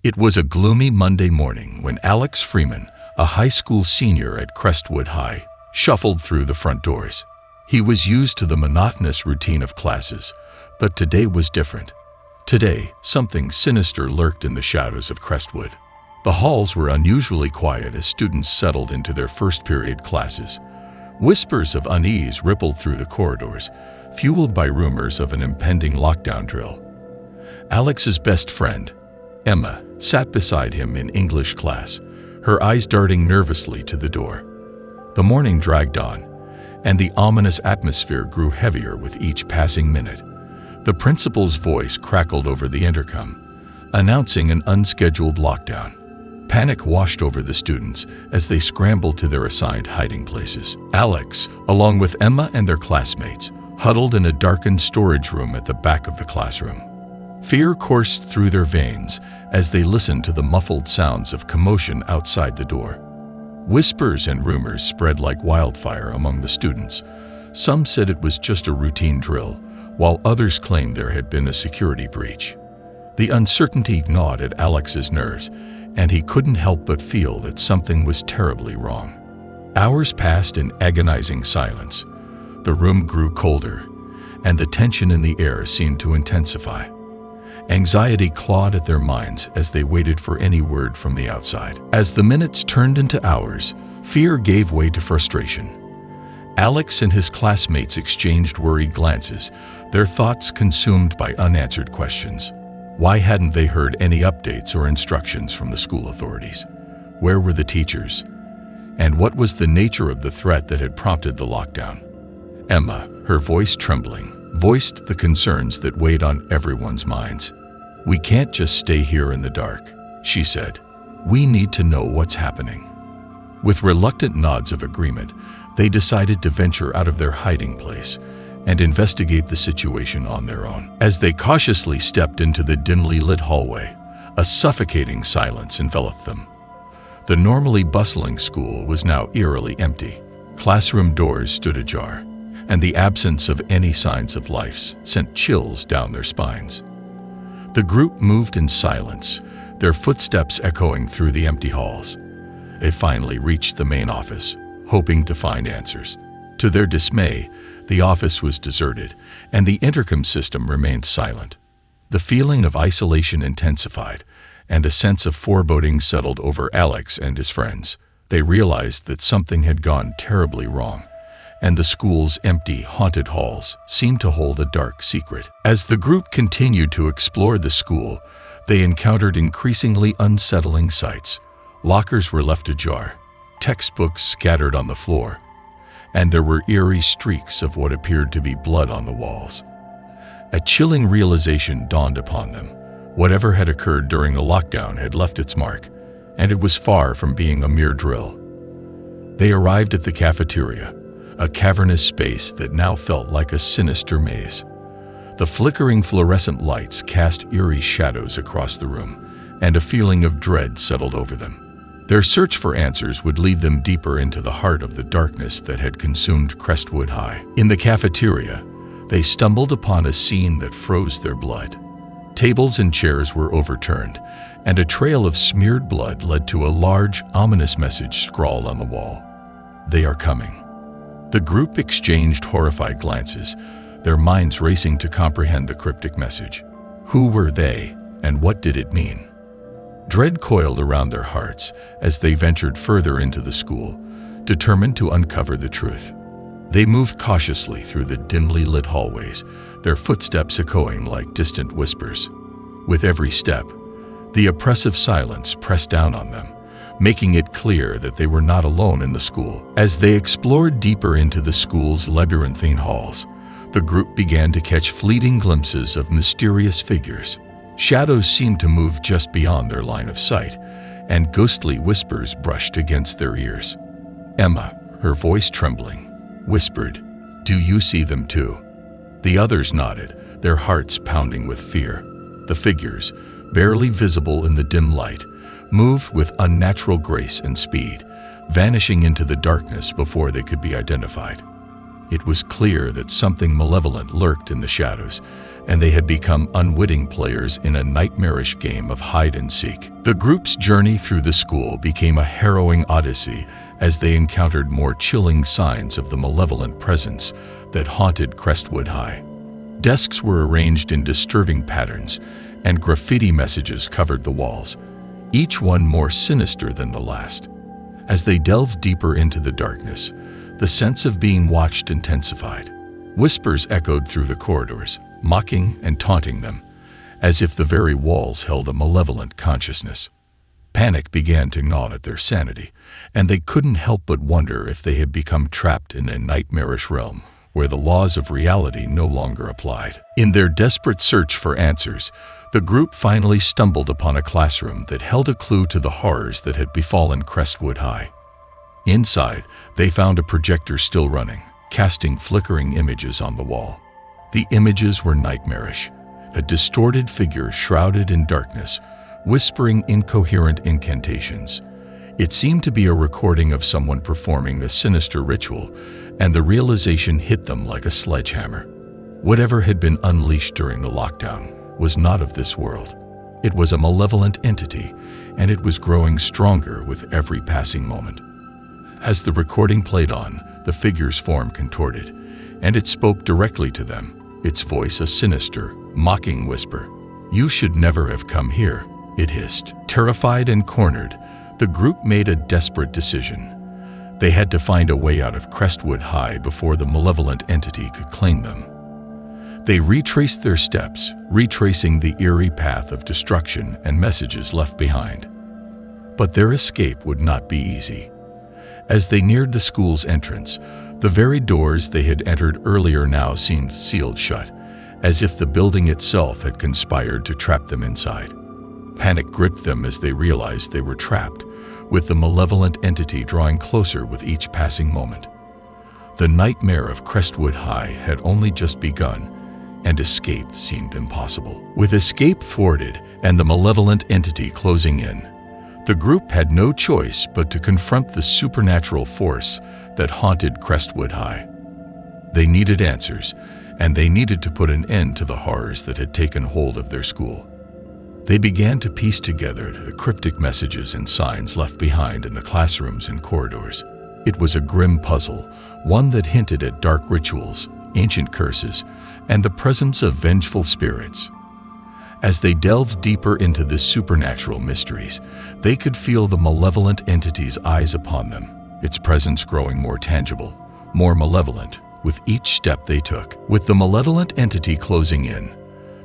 It was a gloomy Monday morning when Alex Freeman, a high school senior at Crestwood High, shuffled through the front doors. He was used to the monotonous routine of classes, but today was different. Today, something sinister lurked in the shadows of Crestwood. The halls were unusually quiet as students settled into their first period classes. Whispers of unease rippled through the corridors, fueled by rumors of an impending lockdown drill. Alex's best friend, Emma, sat beside him in English class, her eyes darting nervously to the door. The morning dragged on, and the ominous atmosphere grew heavier with each passing minute. The principal's voice crackled over the intercom, announcing an unscheduled lockdown. Panic washed over the students as they scrambled to their assigned hiding places. Alex, along with Emma and their classmates, huddled in a darkened storage room at the back of the classroom. Fear coursed through their veins as they listened to the muffled sounds of commotion outside the door. Whispers and rumors spread like wildfire among the students. Some said it was just a routine drill, while others claimed there had been a security breach. The uncertainty gnawed at Alex's nerves, and he couldn't help but feel that something was terribly wrong. Hours passed in agonizing silence. The room grew colder, and the tension in the air seemed to intensify. Anxiety clawed at their minds as they waited for any word from the outside. As the minutes turned into hours, fear gave way to frustration. Alex and his classmates exchanged worried glances, their thoughts consumed by unanswered questions. Why hadn't they heard any updates or instructions from the school authorities? Where were the teachers? And what was the nature of the threat that had prompted the lockdown? Emma, her voice trembling, voiced the concerns that weighed on everyone's minds. "We can't just stay here in the dark," she said. "We need to know what's happening." With reluctant nods of agreement, they decided to venture out of their hiding place and investigate the situation on their own. As they cautiously stepped into the dimly lit hallway, a suffocating silence enveloped them. The normally bustling school was now eerily empty. Classroom doors stood ajar, and the absence of any signs of life sent chills down their spines. The group moved in silence, their footsteps echoing through the empty halls. They finally reached the main office, hoping to find answers. To their dismay, the office was deserted, and the intercom system remained silent. The feeling of isolation intensified, and a sense of foreboding settled over Alex and his friends. They realized that something had gone terribly wrong, and the school's empty, haunted halls seemed to hold a dark secret. As the group continued to explore the school, they encountered increasingly unsettling sights. Lockers were left ajar, textbooks scattered on the floor, and there were eerie streaks of what appeared to be blood on the walls. A chilling realization dawned upon them. Whatever had occurred during the lockdown had left its mark, and it was far from being a mere drill. They arrived at the cafeteria, a cavernous space that now felt like a sinister maze. The flickering fluorescent lights cast eerie shadows across the room, and a feeling of dread settled over them. Their search for answers would lead them deeper into the heart of the darkness that had consumed Crestwood High. In the cafeteria, they stumbled upon a scene that froze their blood. Tables and chairs were overturned, and a trail of smeared blood led to a large, ominous message scrawled on the wall. "They are coming." The group exchanged horrified glances, their minds racing to comprehend the cryptic message. Who were they, and what did it mean? Dread coiled around their hearts as they ventured further into the school, determined to uncover the truth. They moved cautiously through the dimly lit hallways, their footsteps echoing like distant whispers. With every step, the oppressive silence pressed down on them, making it clear that they were not alone in the school. As they explored deeper into the school's labyrinthine halls, the group began to catch fleeting glimpses of mysterious figures. Shadows seemed to move just beyond their line of sight, and ghostly whispers brushed against their ears. Emma, her voice trembling, whispered, "Do you see them too?" The others nodded, their hearts pounding with fear. The figures, barely visible in the dim light, moved with unnatural grace and speed, vanishing into the darkness before they could be identified. It was clear that something malevolent lurked in the shadows, and they had become unwitting players in a nightmarish game of hide-and-seek. The group's journey through the school became a harrowing odyssey as they encountered more chilling signs of the malevolent presence that haunted Crestwood High. Desks were arranged in disturbing patterns, and graffiti messages covered the walls, each one more sinister than the last. As they delved deeper into the darkness, the sense of being watched intensified. Whispers echoed through the corridors, mocking and taunting them, as if the very walls held a malevolent consciousness. Panic began to gnaw at their sanity, and they couldn't help but wonder if they had become trapped in a nightmarish realm where the laws of reality no longer applied. In their desperate search for answers, the group finally stumbled upon a classroom that held a clue to the horrors that had befallen Crestwood High. Inside, they found a projector still running, casting flickering images on the wall. The images were nightmarish, a distorted figure shrouded in darkness, whispering incoherent incantations. It seemed to be a recording of someone performing a sinister ritual, and the realization hit them like a sledgehammer. Whatever had been unleashed during the lockdown was not of this world. It was a malevolent entity, and it was growing stronger with every passing moment. As the recording played on, the figure's form contorted, and it spoke directly to them, its voice a sinister, mocking whisper. "You should never have come here," it hissed. Terrified and cornered, the group made a desperate decision. They had to find a way out of Crestwood High before the malevolent entity could claim them. They retraced their steps, retracing the eerie path of destruction and messages left behind. But their escape would not be easy. As they neared the school's entrance, the very doors they had entered earlier now seemed sealed shut, as if the building itself had conspired to trap them inside. Panic gripped them as they realized they were trapped, with the malevolent entity drawing closer with each passing moment. The nightmare of Crestwood High had only just begun, and escape seemed impossible. With escape thwarted and the malevolent entity closing in, the group had no choice but to confront the supernatural force that haunted Crestwood High. They needed answers, and they needed to put an end to the horrors that had taken hold of their school. They began to piece together the cryptic messages and signs left behind in the classrooms and corridors. It was a grim puzzle, one that hinted at dark rituals, ancient curses, and the presence of vengeful spirits. As they delved deeper into the supernatural mysteries, they could feel the malevolent entity's eyes upon them, its presence growing more tangible, more malevolent, with each step they took. With the malevolent entity closing in,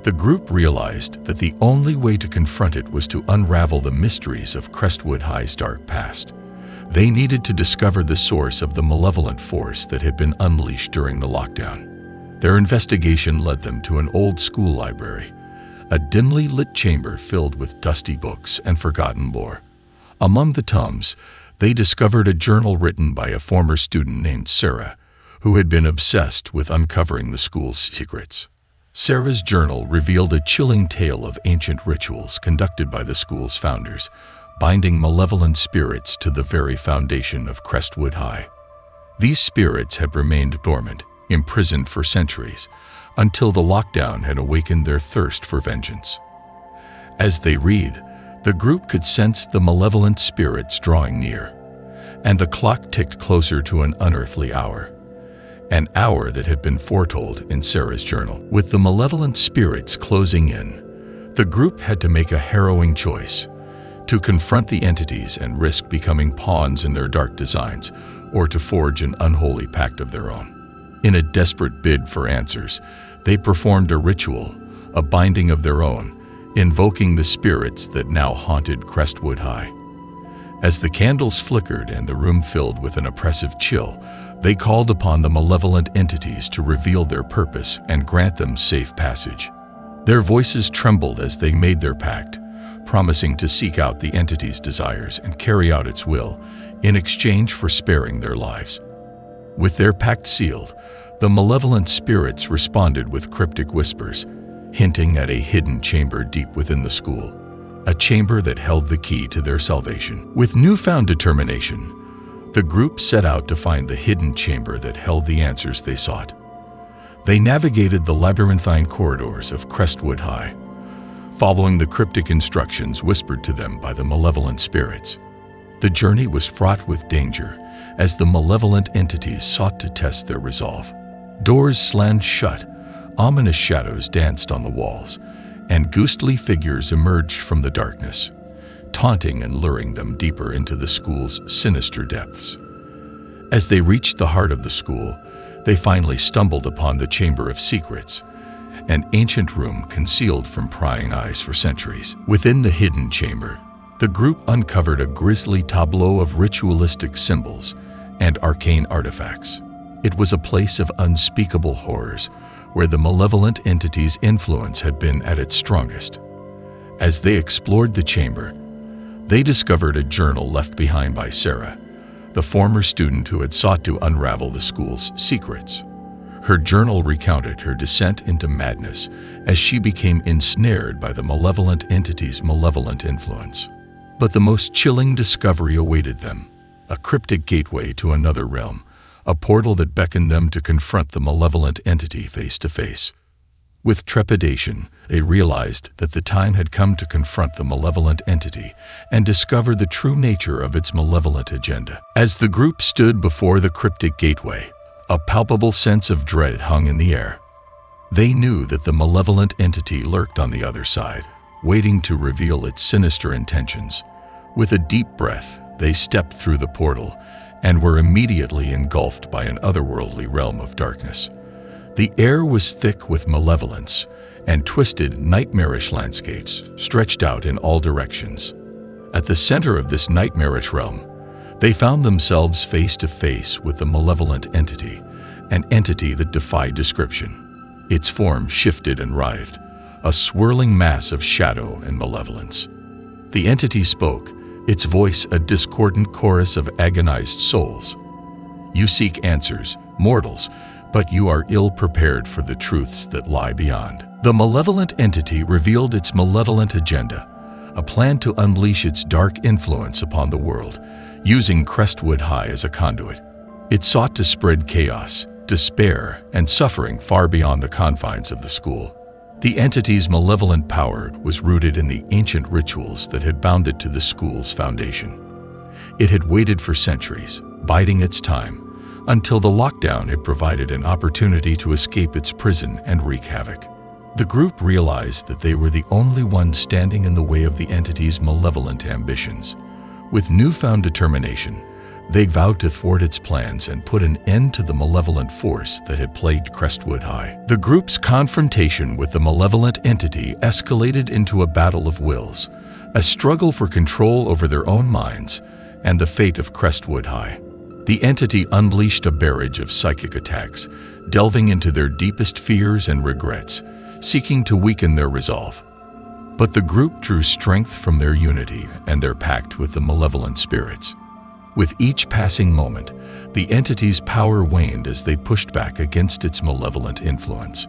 the group realized that the only way to confront it was to unravel the mysteries of Crestwood High's dark past. They needed to discover the source of the malevolent force that had been unleashed during the lockdown. Their investigation led them to an old school library, a dimly lit chamber filled with dusty books and forgotten lore. Among the tomes, they discovered a journal written by a former student named Sarah, who had been obsessed with uncovering the school's secrets. Sarah's journal revealed a chilling tale of ancient rituals conducted by the school's founders, binding malevolent spirits to the very foundation of Crestwood High. These spirits had remained dormant, imprisoned for centuries, until the lockdown had awakened their thirst for vengeance. As they read, the group could sense the malevolent spirits drawing near, and the clock ticked closer to an unearthly hour. An hour that had been foretold in Sarah's journal. With the malevolent spirits closing in, the group had to make a harrowing choice: to confront the entities and risk becoming pawns in their dark designs, or to forge an unholy pact of their own. In a desperate bid for answers, they performed a ritual, a binding of their own, invoking the spirits that now haunted Crestwood High. As the candles flickered and the room filled with an oppressive chill, they called upon the malevolent entities to reveal their purpose and grant them safe passage. Their voices trembled as they made their pact, promising to seek out the entity's desires and carry out its will in exchange for sparing their lives. With their pact sealed, the malevolent spirits responded with cryptic whispers, hinting at a hidden chamber deep within the school, a chamber that held the key to their salvation. With newfound determination, The group set out to find the hidden chamber that held the answers they sought. They navigated the labyrinthine corridors of Crestwood High, following the cryptic instructions whispered to them by the malevolent spirits. The journey was fraught with danger as the malevolent entities sought to test their resolve. Doors slammed shut, ominous shadows danced on the walls, and ghostly figures emerged from the darkness, taunting and luring them deeper into the school's sinister depths. As they reached the heart of the school, they finally stumbled upon the Chamber of Secrets, an ancient room concealed from prying eyes for centuries. Within the hidden chamber, the group uncovered a grisly tableau of ritualistic symbols and arcane artifacts. It was a place of unspeakable horrors, where the malevolent entity's influence had been at its strongest. As they explored the chamber, they discovered a journal left behind by Sarah, the former student who had sought to unravel the school's secrets. Her journal recounted her descent into madness as she became ensnared by the malevolent entity's malevolent influence. But the most chilling discovery awaited them, a cryptic gateway to another realm, a portal that beckoned them to confront the malevolent entity face to face. With trepidation, they realized that the time had come to confront the malevolent entity and discover the true nature of its malevolent agenda. As the group stood before the cryptic gateway, a palpable sense of dread hung in the air. They knew that the malevolent entity lurked on the other side, waiting to reveal its sinister intentions. With a deep breath, they stepped through the portal and were immediately engulfed by an otherworldly realm of darkness. The air was thick with malevolence, and twisted, nightmarish landscapes stretched out in all directions. At the center of this nightmarish realm, they found themselves face to face with the malevolent entity, an entity that defied description. Its form shifted and writhed, a swirling mass of shadow and malevolence. The entity spoke, its voice a discordant chorus of agonized souls. "You seek answers, mortals, but you are ill-prepared for the truths that lie beyond." The malevolent entity revealed its malevolent agenda, a plan to unleash its dark influence upon the world, using Crestwood High as a conduit. It sought to spread chaos, despair, and suffering far beyond the confines of the school. The entity's malevolent power was rooted in the ancient rituals that had bound it to the school's foundation. It had waited for centuries, biding its time, until the lockdown had provided an opportunity to escape its prison and wreak havoc. The group realized that they were the only ones standing in the way of the entity's malevolent ambitions. With newfound determination, they vowed to thwart its plans and put an end to the malevolent force that had plagued Crestwood High. The group's confrontation with the malevolent entity escalated into a battle of wills, a struggle for control over their own minds and the fate of Crestwood High. The entity unleashed a barrage of psychic attacks, delving into their deepest fears and regrets, seeking to weaken their resolve. But the group drew strength from their unity and their pact with the malevolent spirits. With each passing moment, the entity's power waned as they pushed back against its malevolent influence.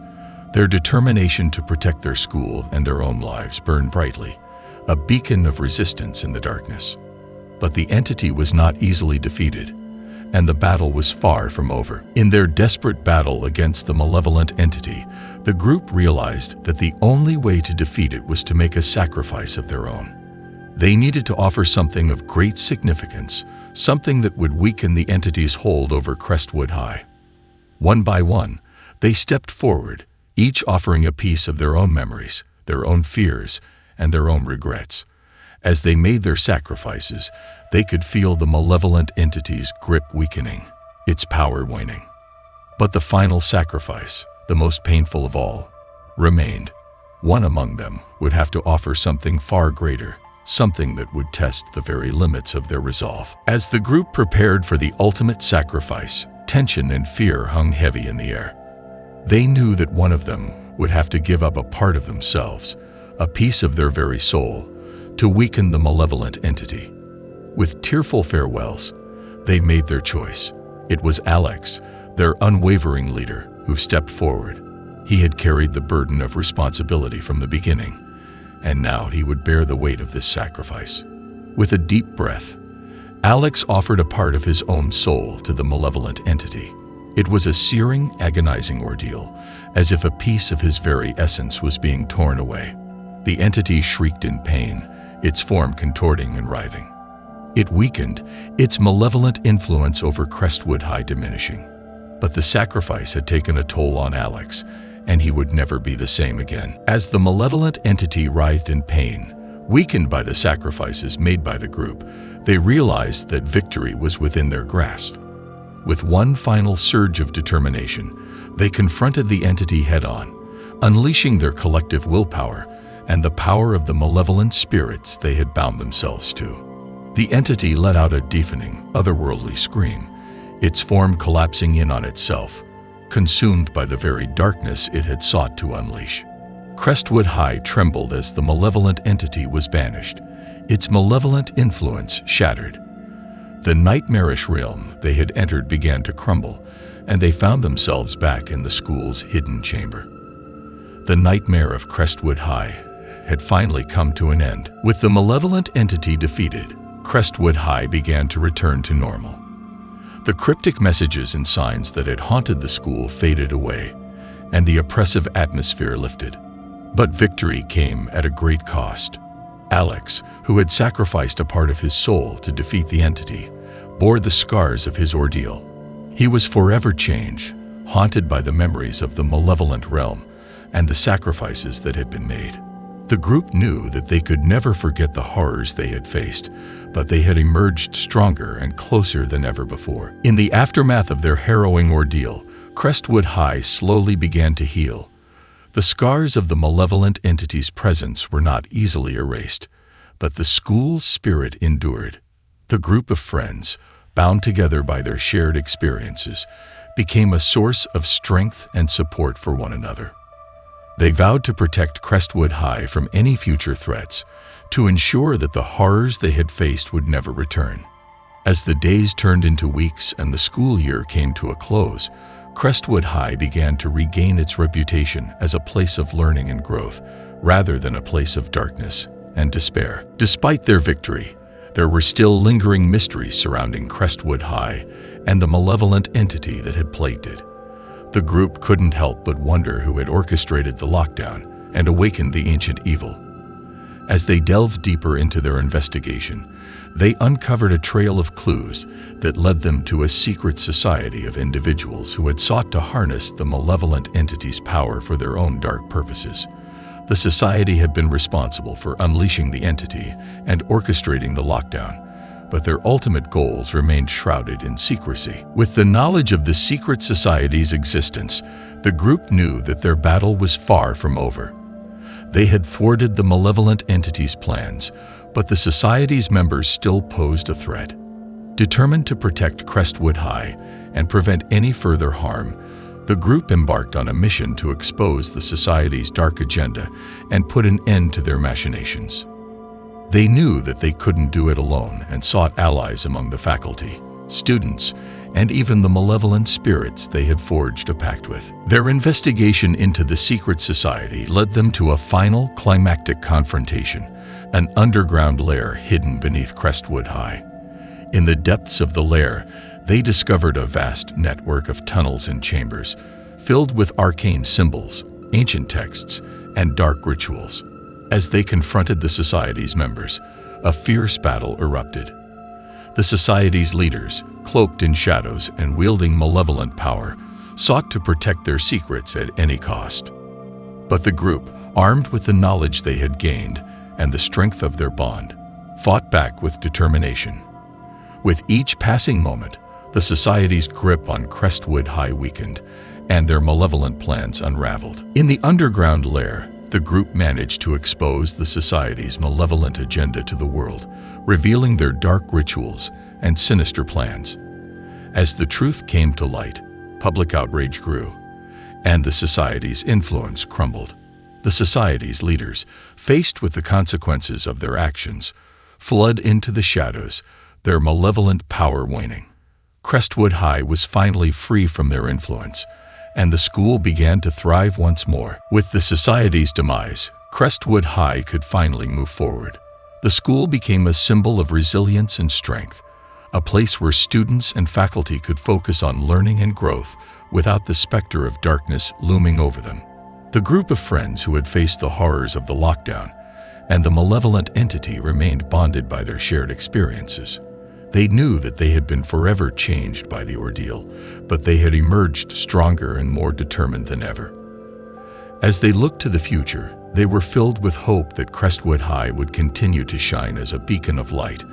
Their determination to protect their school and their own lives burned brightly, a beacon of resistance in the darkness. But the entity was not easily defeated, and the battle was far from over. In their desperate battle against the malevolent entity, the group realized that the only way to defeat it was to make a sacrifice of their own. They needed to offer something of great significance, something that would weaken the entity's hold over Crestwood High. One by one, they stepped forward, each offering a piece of their own memories, their own fears, and their own regrets. As they made their sacrifices, they could feel the malevolent entity's grip weakening, its power waning. But the final sacrifice, the most painful of all, remained. One among them would have to offer something far greater, something that would test the very limits of their resolve. As the group prepared for the ultimate sacrifice, tension and fear hung heavy in the air. They knew that one of them would have to give up a part of themselves, a piece of their very soul, to weaken the malevolent entity. With tearful farewells, they made their choice. It was Alex, their unwavering leader, who stepped forward. He had carried the burden of responsibility from the beginning, and now he would bear the weight of this sacrifice. With a deep breath, Alex offered a part of his own soul to the malevolent entity. It was a searing, agonizing ordeal, as if a piece of his very essence was being torn away. The entity shrieked in pain, its form contorting and writhing. It weakened, its malevolent influence over Crestwood High diminishing. But the sacrifice had taken a toll on Alex, and he would never be the same again. As the malevolent entity writhed in pain, weakened by the sacrifices made by the group, they realized that victory was within their grasp. With one final surge of determination, they confronted the entity head-on, unleashing their collective willpower and the power of the malevolent spirits they had bound themselves to. The entity let out a deafening, otherworldly scream, its form collapsing in on itself, consumed by the very darkness it had sought to unleash. Crestwood High trembled as the malevolent entity was banished, its malevolent influence shattered. The nightmarish realm they had entered began to crumble, and they found themselves back in the school's hidden chamber. The nightmare of Crestwood High had finally come to an end. With the malevolent entity defeated, Crestwood High began to return to normal. The cryptic messages and signs that had haunted the school faded away, and the oppressive atmosphere lifted. But victory came at a great cost. Alex, who had sacrificed a part of his soul to defeat the entity, bore the scars of his ordeal. He was forever changed, haunted by the memories of the malevolent realm and the sacrifices that had been made. The group knew that they could never forget the horrors they had faced, but they had emerged stronger and closer than ever before. In the aftermath of their harrowing ordeal, Crestwood High slowly began to heal. The scars of the malevolent entity's presence were not easily erased, but the school's spirit endured. The group of friends, bound together by their shared experiences, became a source of strength and support for one another. They vowed to protect Crestwood High from any future threats, to ensure that the horrors they had faced would never return. As the days turned into weeks and the school year came to a close, Crestwood High began to regain its reputation as a place of learning and growth, rather than a place of darkness and despair. Despite their victory, there were still lingering mysteries surrounding Crestwood High and the malevolent entity that had plagued it. The group couldn't help but wonder who had orchestrated the lockdown and awakened the ancient evil. As they delved deeper into their investigation, they uncovered a trail of clues that led them to a secret society of individuals who had sought to harness the malevolent entity's power for their own dark purposes. The society had been responsible for unleashing the entity and orchestrating the lockdown, but their ultimate goals remained shrouded in secrecy. With the knowledge of the secret society's existence, the group knew that their battle was far from over. They had thwarted the malevolent entity's plans, but the society's members still posed a threat. Determined to protect Crestwood High and prevent any further harm, the group embarked on a mission to expose the society's dark agenda and put an end to their machinations. They knew that they couldn't do it alone and sought allies among the faculty, students, and even the malevolent spirits they had forged a pact with. Their investigation into the secret society led them to a final climactic confrontation, an underground lair hidden beneath Crestwood High. In the depths of the lair, they discovered a vast network of tunnels and chambers, filled with arcane symbols, ancient texts, and dark rituals. As they confronted the society's members, a fierce battle erupted. The society's leaders, cloaked in shadows and wielding malevolent power, sought to protect their secrets at any cost. But the group, armed with the knowledge they had gained and the strength of their bond, fought back with determination. With each passing moment, the society's grip on Crestwood High weakened, and their malevolent plans unraveled. In the underground lair, the group managed to expose the society's malevolent agenda to the world, revealing their dark rituals and sinister plans. As the truth came to light, public outrage grew, and the society's influence crumbled. The society's leaders, faced with the consequences of their actions, fled into the shadows, their malevolent power waning. Crestwood High was finally free from their influence, and the school began to thrive once more. With the society's demise, Crestwood High could finally move forward. The school became a symbol of resilience and strength, a place where students and faculty could focus on learning and growth without the specter of darkness looming over them. The group of friends who had faced the horrors of the lockdown and the malevolent entity remained bonded by their shared experiences. They knew that they had been forever changed by the ordeal, but they had emerged stronger and more determined than ever. As they looked to the future, they were filled with hope that Crestwood High would continue to shine as a beacon of light,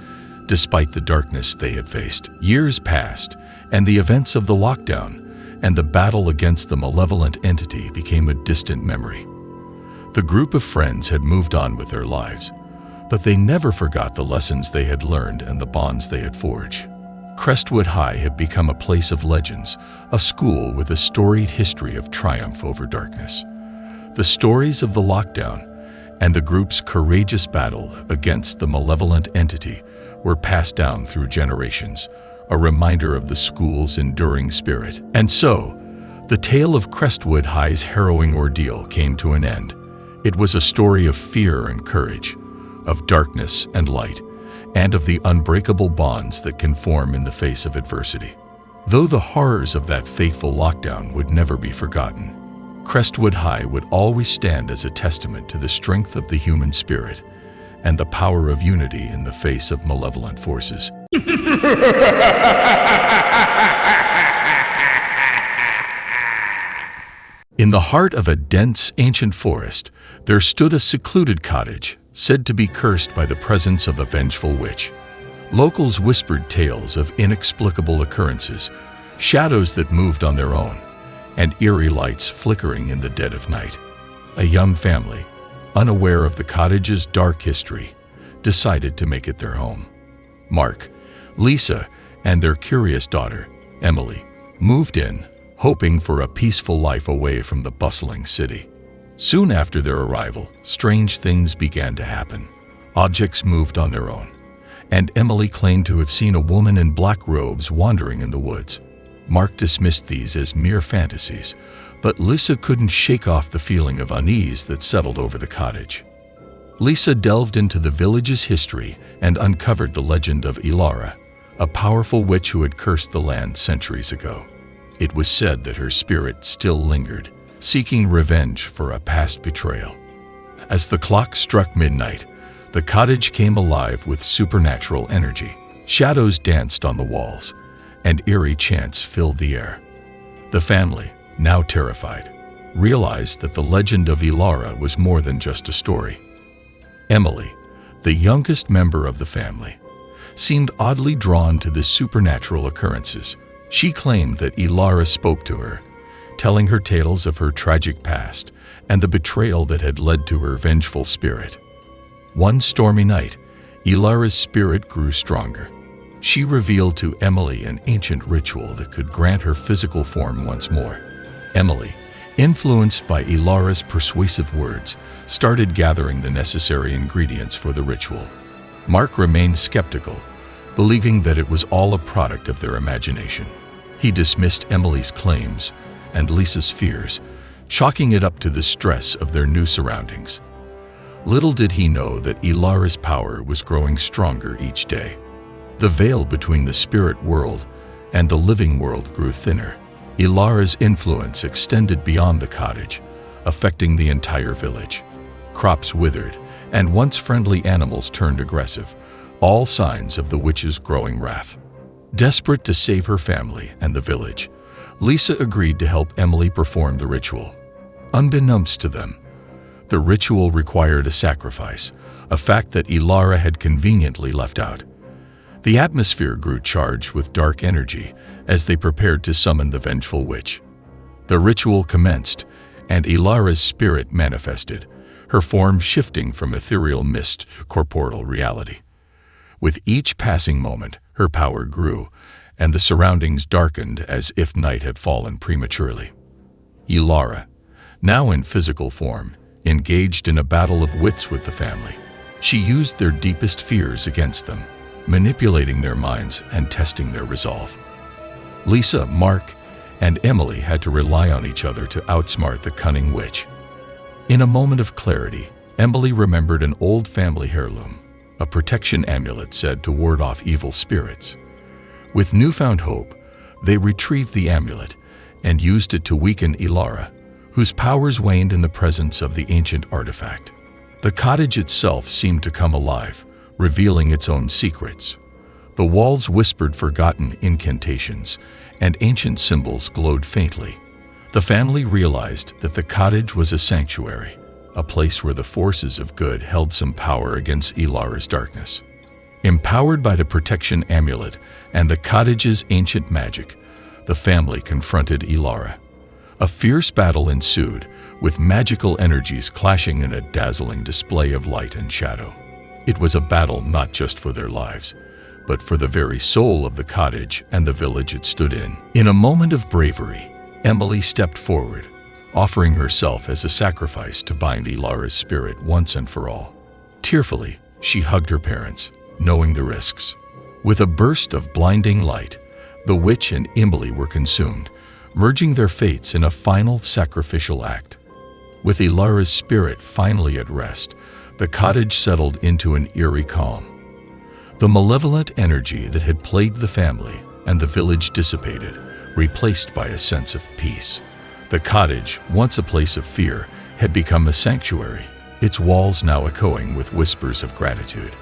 despite the darkness they had faced. Years passed, and the events of the lockdown and the battle against the malevolent entity became a distant memory. The group of friends had moved on with their lives, but they never forgot the lessons they had learned and the bonds they had forged. Crestwood High had become a place of legends, a school with a storied history of triumph over darkness. The stories of the lockdown and the group's courageous battle against the malevolent entity were passed down through generations, a reminder of the school's enduring spirit. And so, the tale of Crestwood High's harrowing ordeal came to an end. It was a story of fear and courage, of darkness and light, and of the unbreakable bonds that can form in the face of adversity. Though the horrors of that fateful lockdown would never be forgotten, Crestwood High would always stand as a testament to the strength of the human spirit and the power of unity in the face of malevolent forces. In the heart of a dense, ancient forest, there stood a secluded cottage, said to be cursed by the presence of a vengeful witch. Locals whispered tales of inexplicable occurrences, shadows that moved on their own, and eerie lights flickering in the dead of night. A young family, unaware of the cottage's dark history, decided to make it their home. Mark, Lisa, and their curious daughter, Emily, moved in, hoping for a peaceful life away from the bustling city. Soon after their arrival, strange things began to happen. Objects moved on their own, and Emily claimed to have seen a woman in black robes wandering in the woods. Mark dismissed these as mere fantasies, but Lisa couldn't shake off the feeling of unease that settled over the cottage. Lisa delved into the village's history and uncovered the legend of Ilara, a powerful witch who had cursed the land centuries ago. It was said that her spirit still lingered, seeking revenge for a past betrayal. As the clock struck midnight, the cottage came alive with supernatural energy. Shadows danced on the walls, and eerie chants filled the air. The family, now terrified, realized that the legend of Ilara was more than just a story. Emily, the youngest member of the family, seemed oddly drawn to the supernatural occurrences. She claimed that Ilara spoke to her, telling her tales of her tragic past and the betrayal that had led to her vengeful spirit. One stormy night, Ilara's spirit grew stronger. She revealed to Emily an ancient ritual that could grant her physical form once more. Emily, influenced by Ilara's persuasive words, started gathering the necessary ingredients for the ritual. Mark remained skeptical, believing that it was all a product of their imagination. He dismissed Emily's claims and Lisa's fears, chalking it up to the stress of their new surroundings. Little did he know that Ilara's power was growing stronger each day. The veil between the spirit world and the living world grew thinner. Ilara's influence extended beyond the cottage, affecting the entire village. Crops withered, and once friendly animals turned aggressive, all signs of the witch's growing wrath. Desperate to save her family and the village, Lisa agreed to help Emily perform the ritual. Unbeknownst to them, the ritual required a sacrifice, a fact that Ilara had conveniently left out. The atmosphere grew charged with dark energy as they prepared to summon the vengeful witch. The ritual commenced, and Ilara's spirit manifested, her form shifting from ethereal mist to corporeal reality. With each passing moment, her power grew, and the surroundings darkened as if night had fallen prematurely. Ilara, now in physical form, engaged in a battle of wits with the family. She used their deepest fears against them, manipulating their minds and testing their resolve. Lisa, Mark, and Emily had to rely on each other to outsmart the cunning witch. In a moment of clarity, Emily remembered an old family heirloom, a protection amulet said to ward off evil spirits. With newfound hope, they retrieved the amulet and used it to weaken Ilara, whose powers waned in the presence of the ancient artifact. The cottage itself seemed to come alive, revealing its own secrets. The walls whispered forgotten incantations, and ancient symbols glowed faintly. The family realized that the cottage was a sanctuary, a place where the forces of good held some power against Ilara's darkness. Empowered by the protection amulet and the cottage's ancient magic, the family confronted Ilara. A fierce battle ensued, with magical energies clashing in a dazzling display of light and shadow. It was a battle not just for their lives, but for the very soul of the cottage and the village it stood in. In a moment of bravery, Emily stepped forward, offering herself as a sacrifice to bind Ilara's spirit once and for all. Tearfully, she hugged her parents, knowing the risks. With a burst of blinding light, the witch and Emily were consumed, merging their fates in a final sacrificial act. With Ilara's spirit finally at rest, the cottage settled into an eerie calm. The malevolent energy that had plagued the family and the village dissipated, replaced by a sense of peace. The cottage, once a place of fear, had become a sanctuary, its walls now echoing with whispers of gratitude.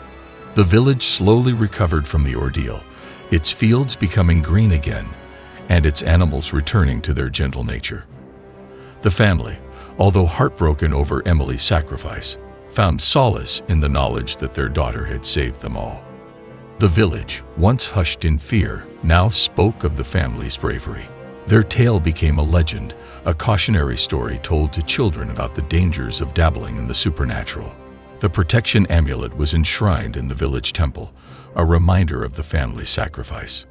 The village slowly recovered from the ordeal, its fields becoming green again, and its animals returning to their gentle nature. The family, although heartbroken over Emily's sacrifice, found solace in the knowledge that their daughter had saved them all. The village, once hushed in fear, now spoke of the family's bravery. Their tale became a legend, a cautionary story told to children about the dangers of dabbling in the supernatural. The protection amulet was enshrined in the village temple, a reminder of the family's sacrifice.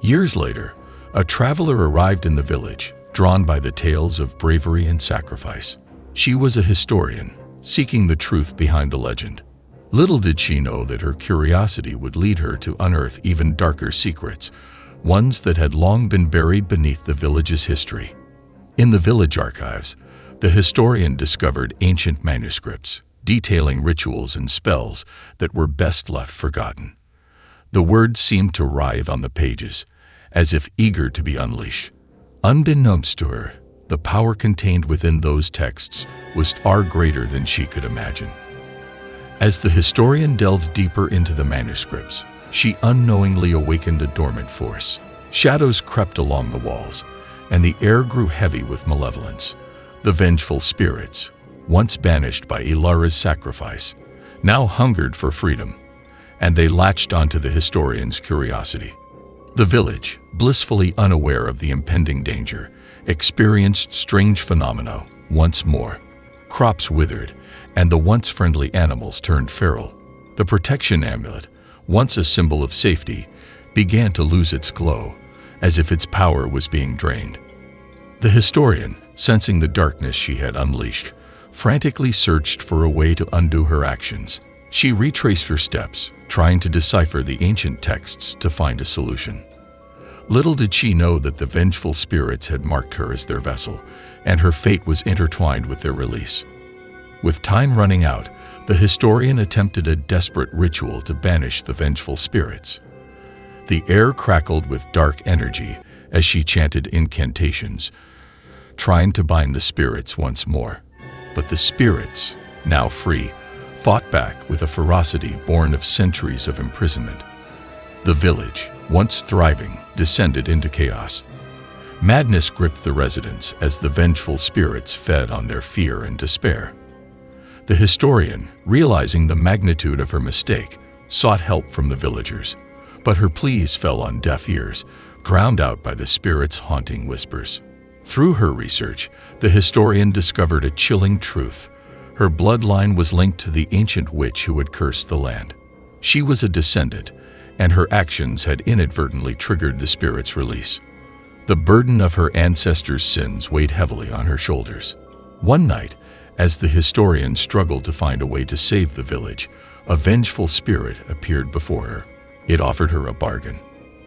Years later, a traveler arrived in the village, drawn by the tales of bravery and sacrifice. She was a historian, seeking the truth behind the legend. Little did she know that her curiosity would lead her to unearth even darker secrets, ones that had long been buried beneath the village's history. In the village archives, the historian discovered ancient manuscripts, detailing rituals and spells that were best left forgotten. The words seemed to writhe on the pages, as if eager to be unleashed. Unbeknownst to her, the power contained within those texts was far greater than she could imagine. As the historian delved deeper into the manuscripts, she unknowingly awakened a dormant force. Shadows crept along the walls, and the air grew heavy with malevolence. The vengeful spirits, once banished by Ilara's sacrifice, now hungered for freedom, and they latched onto the historian's curiosity. The village, blissfully unaware of the impending danger, experienced strange phenomena once more. Crops withered, and the once friendly animals turned feral. The protection amulet, once a symbol of safety, began to lose its glow, as if its power was being drained. The historian, sensing the darkness she had unleashed, frantically searched for a way to undo her actions. She retraced her steps, trying to decipher the ancient texts to find a solution. Little did she know that the vengeful spirits had marked her as their vessel, and her fate was intertwined with their release. With time running out, the historian attempted a desperate ritual to banish the vengeful spirits. The air crackled with dark energy as she chanted incantations, trying to bind the spirits once more. But the spirits, now free, fought back with a ferocity born of centuries of imprisonment. The village, once thriving, descended into chaos. Madness gripped the residents as the vengeful spirits fed on their fear and despair. The historian, realizing the magnitude of her mistake, sought help from the villagers, but her pleas fell on deaf ears, drowned out by the spirits' haunting whispers. Through her research, the historian discovered a chilling truth. Her bloodline was linked to the ancient witch who had cursed the land. She was a descendant, and her actions had inadvertently triggered the spirit's release. The burden of her ancestors' sins weighed heavily on her shoulders. One night, as the historian struggled to find a way to save the village, a vengeful spirit appeared before her. It offered her a bargain.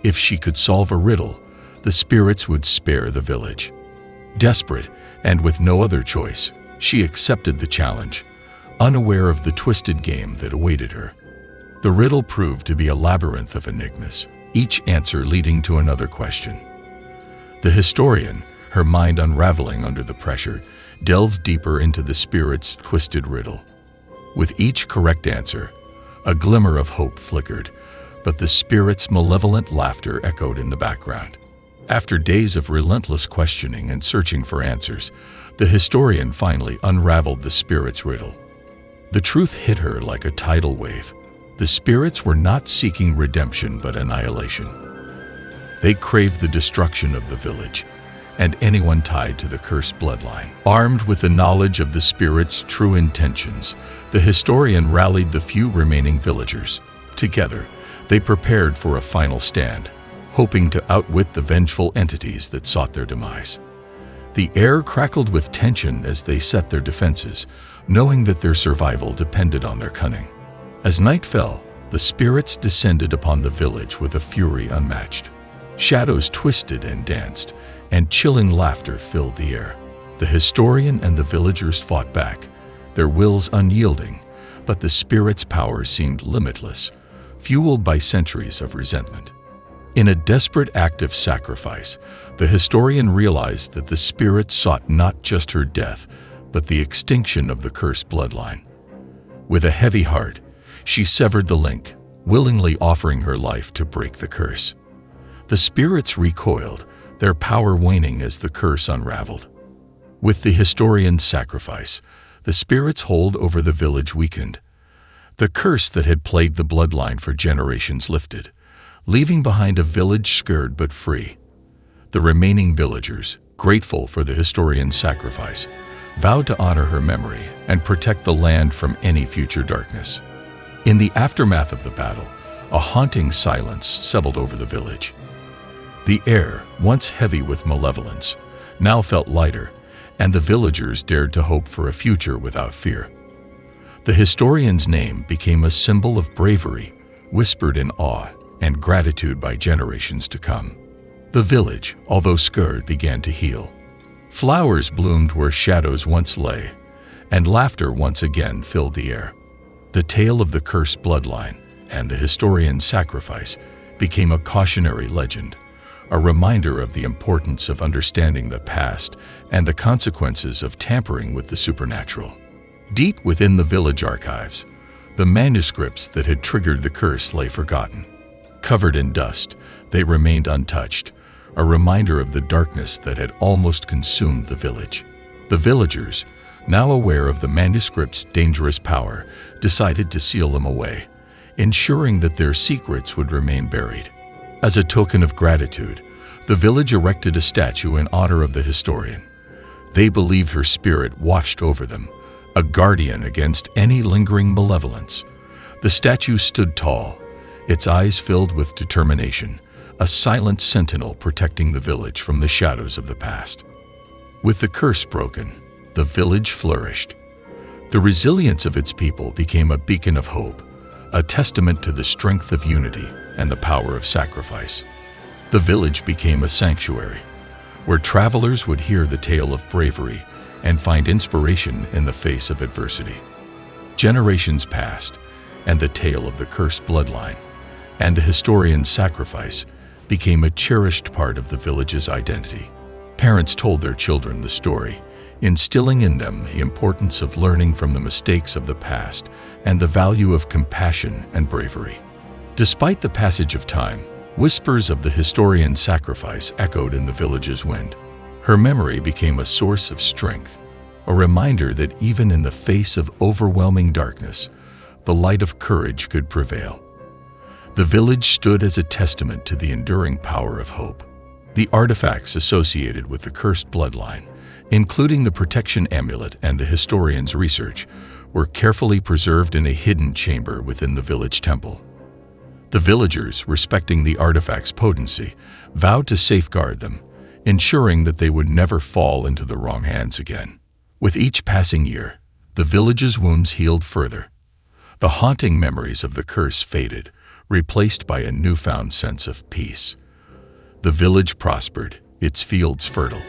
If she could solve a riddle, the spirits would spare the village. Desperate, and with no other choice, she accepted the challenge, unaware of the twisted game that awaited her. The riddle proved to be a labyrinth of enigmas, each answer leading to another question. The historian, her mind unraveling under the pressure, delved deeper into the spirit's twisted riddle. With each correct answer, a glimmer of hope flickered, but the spirit's malevolent laughter echoed in the background. After days of relentless questioning and searching for answers, the historian finally unraveled the spirit's riddle. The truth hit her like a tidal wave. The spirits were not seeking redemption but annihilation. They craved the destruction of the village and anyone tied to the cursed bloodline. Armed with the knowledge of the spirit's true intentions, the historian rallied the few remaining villagers. Together, they prepared for a final stand, hoping to outwit the vengeful entities that sought their demise. The air crackled with tension as they set their defenses, knowing that their survival depended on their cunning. As night fell, the spirits descended upon the village with a fury unmatched. Shadows twisted and danced, and chilling laughter filled the air. The historian and the villagers fought back, their wills unyielding, but the spirit's power seemed limitless, fueled by centuries of resentment. In a desperate act of sacrifice, the historian realized that the spirit sought not just her death, but the extinction of the cursed bloodline. With a heavy heart, she severed the link, willingly offering her life to break the curse. The spirits recoiled, their power waning as the curse unraveled. With the historian's sacrifice, the spirit's hold over the village weakened. The curse that had plagued the bloodline for generations lifted, leaving behind a village scared but free. The remaining villagers, grateful for the historian's sacrifice, vowed to honor her memory and protect the land from any future darkness. In the aftermath of the battle, a haunting silence settled over the village. The air, once heavy with malevolence, now felt lighter, and the villagers dared to hope for a future without fear. The historian's name became a symbol of bravery, whispered in awe and gratitude by generations to come. The village, although scarred, began to heal. Flowers bloomed where shadows once lay, and laughter once again filled the air. The tale of the cursed bloodline and the historian's sacrifice became a cautionary legend, a reminder of the importance of understanding the past and the consequences of tampering with the supernatural. Deep within the village archives, the manuscripts that had triggered the curse lay forgotten. Covered in dust, they remained untouched, a reminder of the darkness that had almost consumed the village. The villagers, now aware of the manuscript's dangerous power, decided to seal them away, ensuring that their secrets would remain buried. As a token of gratitude, the village erected a statue in honor of the historian. They believed her spirit watched over them, a guardian against any lingering malevolence. The statue stood tall, its eyes filled with determination, a silent sentinel protecting the village from the shadows of the past. With the curse broken, the village flourished. The resilience of its people became a beacon of hope, a testament to the strength of unity and the power of sacrifice. The village became a sanctuary, where travelers would hear the tale of bravery and find inspiration in the face of adversity. Generations passed, and the tale of the cursed bloodline and the historian's sacrifice became a cherished part of the village's identity. Parents told their children the story, instilling in them the importance of learning from the mistakes of the past and the value of compassion and bravery. Despite the passage of time, whispers of the historian's sacrifice echoed in the village's wind. Her memory became a source of strength, a reminder that even in the face of overwhelming darkness, the light of courage could prevail. The village stood as a testament to the enduring power of hope. The artifacts associated with the cursed bloodline, including the protection amulet and the historian's research, were carefully preserved in a hidden chamber within the village temple. The villagers, respecting the artifact's potency, vowed to safeguard them, ensuring that they would never fall into the wrong hands again. With each passing year, the village's wounds healed further. The haunting memories of the curse faded, replaced by a newfound sense of peace. The village prospered, its fields fertile,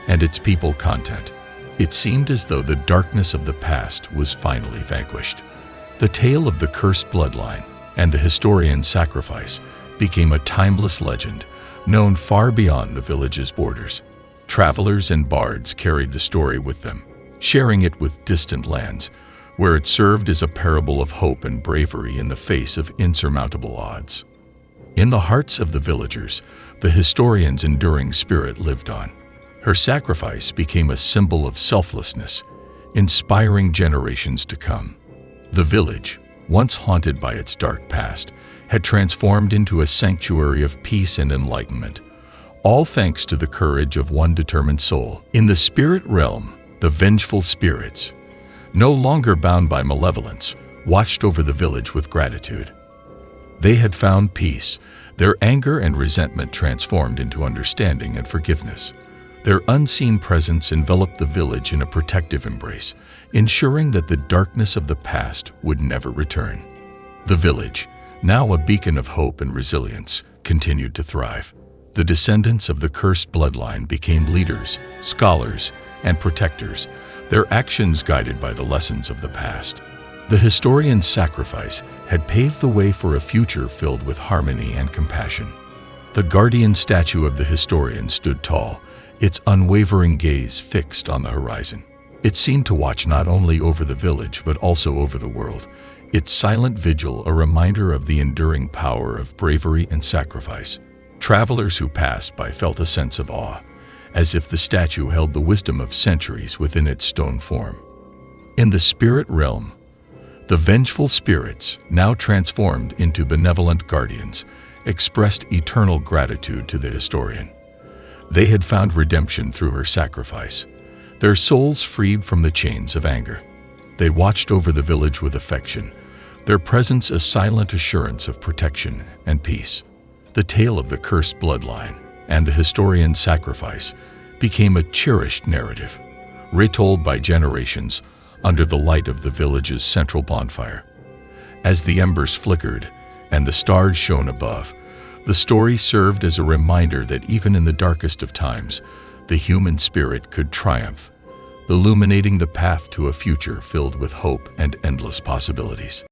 and its people content. It seemed as though the darkness of the past was finally vanquished. The tale of the cursed bloodline and the historian's sacrifice became a timeless legend, known far beyond the village's borders. Travelers and bards carried the story with them, sharing it with distant lands, where it served as a parable of hope and bravery in the face of insurmountable odds. In the hearts of the villagers, the historian's enduring spirit lived on. Her sacrifice became a symbol of selflessness, inspiring generations to come. The village, once haunted by its dark past, had transformed into a sanctuary of peace and enlightenment, all thanks to the courage of one determined soul. In the spirit realm, the vengeful spirits, no longer bound by malevolence, watched over the village with gratitude. They had found peace, their anger and resentment transformed into understanding and forgiveness. Their unseen presence enveloped the village in a protective embrace, ensuring that the darkness of the past would never return. The village, now a beacon of hope and resilience, continued to thrive. The descendants of the cursed bloodline became leaders, scholars, and protectors, their actions guided by the lessons of the past. The historian's sacrifice had paved the way for a future filled with harmony and compassion. The guardian statue of the historian stood tall, its unwavering gaze fixed on the horizon. It seemed to watch not only over the village but also over the world, its silent vigil a reminder of the enduring power of bravery and sacrifice. Travelers who passed by felt a sense of awe, as if the statue held the wisdom of centuries within its stone form. In the spirit realm, the vengeful spirits, now transformed into benevolent guardians, expressed eternal gratitude to the historian. They had found redemption through her sacrifice, their souls freed from the chains of anger. They watched over the village with affection, their presence a silent assurance of protection and peace. The tale of the cursed bloodline and the historian's sacrifice became a cherished narrative, retold by generations under the light of the village's central bonfire. As the embers flickered and the stars shone above, the story served as a reminder that even in the darkest of times, the human spirit could triumph, illuminating the path to a future filled with hope and endless possibilities.